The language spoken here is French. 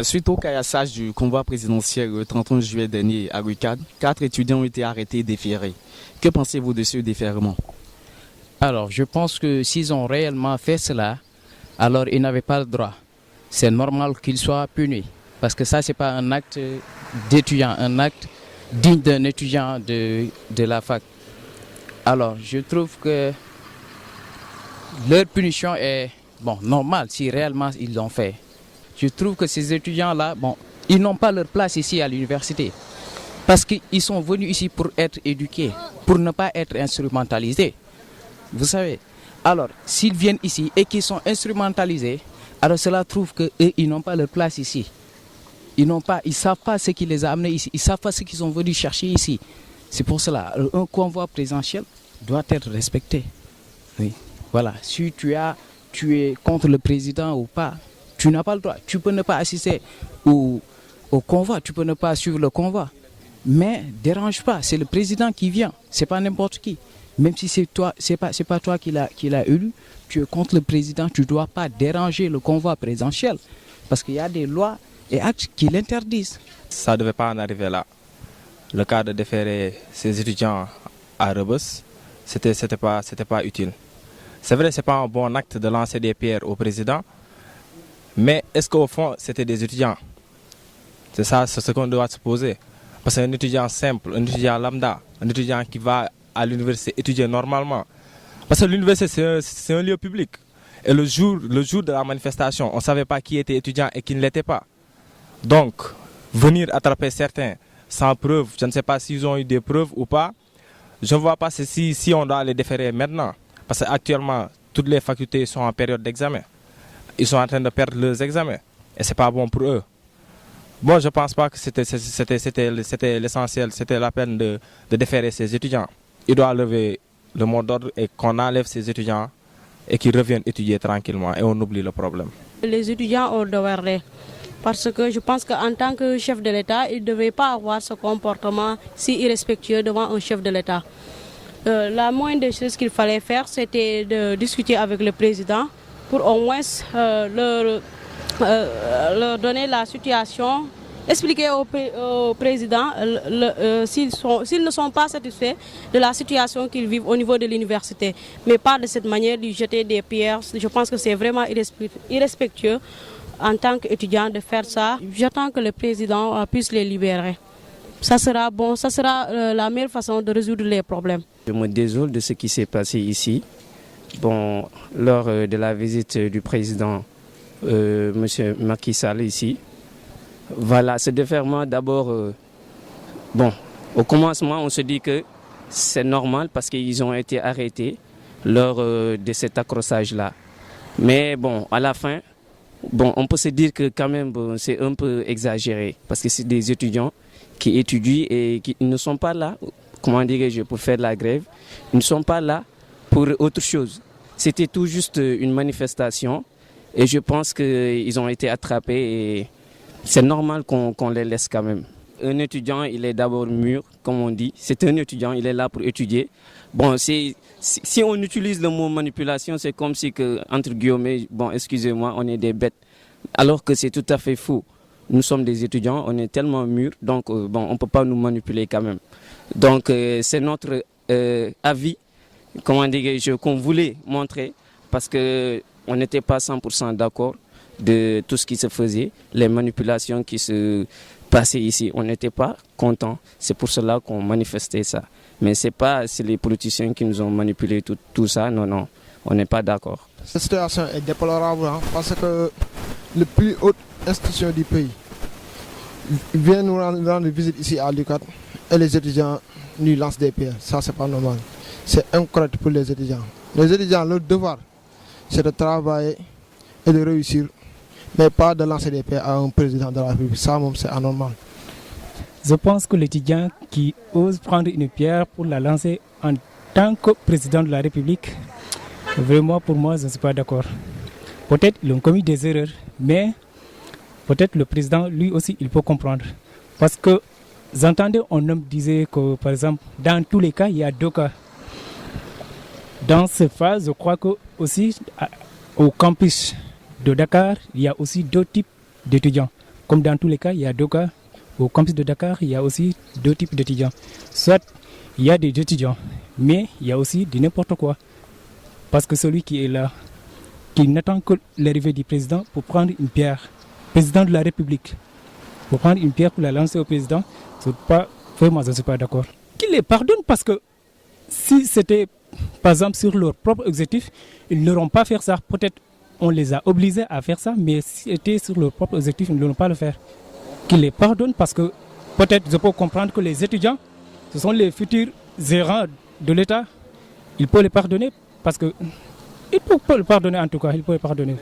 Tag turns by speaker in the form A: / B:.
A: Suite au caillassage du convoi présidentiel le 31 juillet dernier à Rucade, 4 étudiants ont été arrêtés et déférés. Que pensez-vous de ce défèrement?
B: Alors, je pense que s'ils ont réellement fait cela, alors ils n'avaient pas le droit. C'est normal qu'ils soient punis. Parce que ça, ce n'est pas un acte d'étudiant, un acte digne d'un étudiant de la fac. Alors, je trouve que leur punition est normale si réellement ils l'ont fait. Je trouve que ces étudiants-là, ils n'ont pas leur place ici à l'université. Parce qu'ils sont venus ici pour être éduqués, pour ne pas être instrumentalisés. Vous savez, alors s'ils viennent ici et qu'ils sont instrumentalisés, alors cela prouve qu'ils n'ont pas leur place ici. Ils ne savent pas ce qui les a amenés ici, ils ne savent pas ce qu'ils sont venus chercher ici. C'est pour cela, un convoi présidentiel doit être respecté. Oui. Voilà, si tu es contre le président ou pas, tu n'as pas le droit. Tu peux ne pas assister au convoi, tu peux ne pas suivre le convoi. Mais dérange pas, c'est le président qui vient, c'est pas n'importe qui. Même si c'est toi, c'est pas toi qui l'a élu, tu es contre le président, tu ne dois pas déranger le convoi présidentiel. Parce qu'il y a des lois et actes qui l'interdisent.
C: Ça ne devait pas en arriver là. Le cas de déférer ces étudiants à Rebus, c'était pas utile. C'est vrai, ce n'est pas un bon acte de lancer des pierres au président, mais est-ce qu'au fond, c'était des étudiants? C'est ça, c'est ce qu'on doit se poser. Parce qu'un étudiant simple, un étudiant lambda, un étudiant qui va à l'université étudier normalement. Parce que l'université, c'est un lieu public. Et le jour de la manifestation, on ne savait pas qui était étudiant et qui ne l'était pas. Donc, venir attraper certains sans preuve, je ne sais pas s'ils ont eu des preuves ou pas, je ne vois pas si on doit les déférer maintenant. Parce qu'actuellement, toutes les facultés sont en période d'examen. Ils sont en train de perdre leurs examens. Et ce n'est pas bon pour eux. Bon, je ne pense pas que c'était l'essentiel, c'était la peine de déférer ces étudiants. Il doit lever le mot d'ordre et qu'on enlève ces étudiants et qu'ils reviennent étudier tranquillement et on oublie le problème.
D: Les étudiants ont devoir, parce que je pense qu'en tant que chef de l'État, il ne devait pas avoir ce comportement si irrespectueux devant un chef de l'État. La moindre des choses qu'il fallait faire, c'était de discuter avec le président pour au moins leur donner la situation, expliquer au président s'ils ne sont pas satisfaits de la situation qu'ils vivent au niveau de l'université. Mais pas de cette manière de jeter des pierres. Je pense que c'est vraiment irrespectueux en tant qu'étudiant de faire ça. J'attends que le président puisse les libérer. Ça sera bon, ça sera la meilleure façon de résoudre les problèmes.
E: Je me désole de ce qui s'est passé ici. Lors de la visite du président M. Macky Sall ici. Voilà, ce déferment d'abord, au commencement on se dit que c'est normal parce qu'ils ont été arrêtés lors de cet accrochage-là. Mais à la fin, on peut se dire que quand même c'est un peu exagéré parce que c'est des étudiants qui étudient et qui ne sont pas là, pour faire la grève, ils ne sont pas là pour autre chose. C'était tout juste une manifestation et je pense qu'ils ont été attrapés et c'est normal qu'on les laisse quand même. Un étudiant, il est d'abord mûr, comme on dit. C'est un étudiant, il est là pour étudier. Si on utilise le mot manipulation, c'est comme si, entre guillemets, excusez-moi, on est des bêtes. Alors que c'est tout à fait faux. Nous sommes des étudiants, on est tellement mûrs, donc on ne peut pas nous manipuler quand même. Donc c'est notre avis, qu'on voulait montrer, parce qu'on n'était pas 100% d'accord de tout ce qui se faisait, les manipulations qui se passaient ici. On n'était pas contents, c'est pour cela qu'on manifestait ça. Mais c'est les politiciens qui nous ont manipulé tout ça, non, on n'est pas d'accord.
F: Cette situation est déplorable parce que la plus haute institution du pays vient nous rendre visite ici à l'UQAD et les étudiants nous lancent des pierres. Ça, c'est pas normal. C'est incorrect pour les étudiants. Les étudiants, leur devoir, c'est de travailler et de réussir, mais pas de lancer des pierres à un président de la République. Ça, c'est anormal.
G: Je pense que l'étudiant qui ose prendre une pierre pour la lancer en tant que président de la République, vraiment pour moi, je ne suis pas d'accord. Peut-être qu'ils ont commis des erreurs, mais peut-être le président, lui aussi, il peut comprendre. Parce que j'entendais un homme disait que, par exemple, dans tous les cas, il y a deux cas. Dans cette phase, je crois que aussi au campus de Dakar, il y a aussi deux types d'étudiants. comme dans tous les cas, il y a deux cas. Au campus de Dakar, il y a aussi deux types d'étudiants. Soit il y a des étudiants, mais il y a aussi de n'importe quoi. Parce que celui qui est là, qui n'attend que l'arrivée du président pour prendre une pierre, président de la République, pour prendre une pierre pour la lancer au président, vraiment, je ne suis pas d'accord. Qu'il les pardonne parce que si c'était, par exemple, sur leur propre objectif, ils n'auront pas fait ça. Peut-être on les a obligés à faire ça, mais si c'était sur leur propre objectif, ils n'auront pas le faire. Qu'il les pardonne parce que peut-être je peux comprendre que les étudiants, ce sont les futurs gérants de l'État. Il peut les pardonner parce que il peut le pardonner en tout cas, il peut le pardonner.